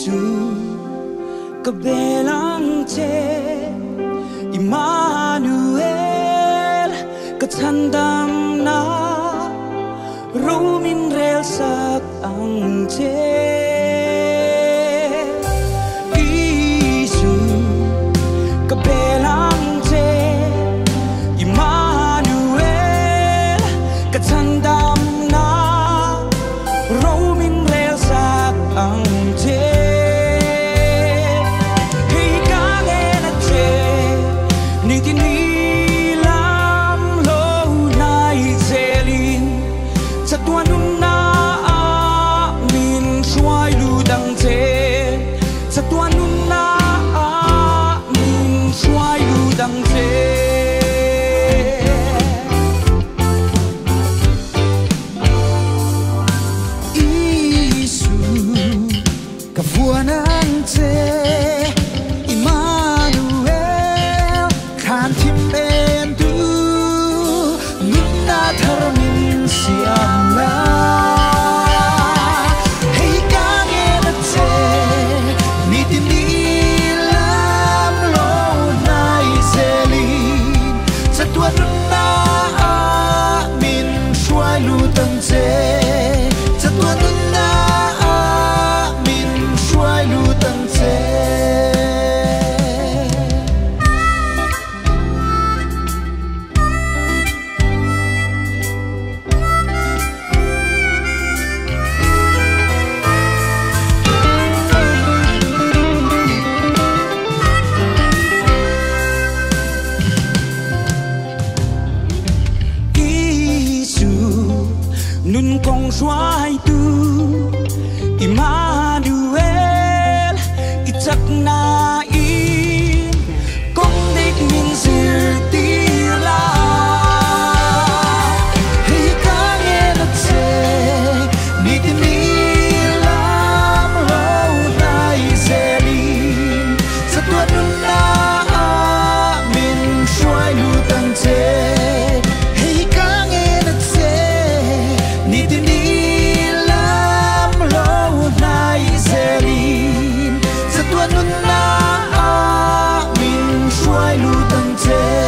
Giêsu kabelang che Emmanuel kathandam na rumin rel sak ang che Giêsu kabelang che Emmanuel kathandam na rumin rel sak ang che Nun kong suai tu Emmanuel itak na in kong dik min sirtila Hey kangen at se Niti nilam low na iselin Sa tuwan nun na min suai lutang te Sa tuwan nun na amin suai lutang te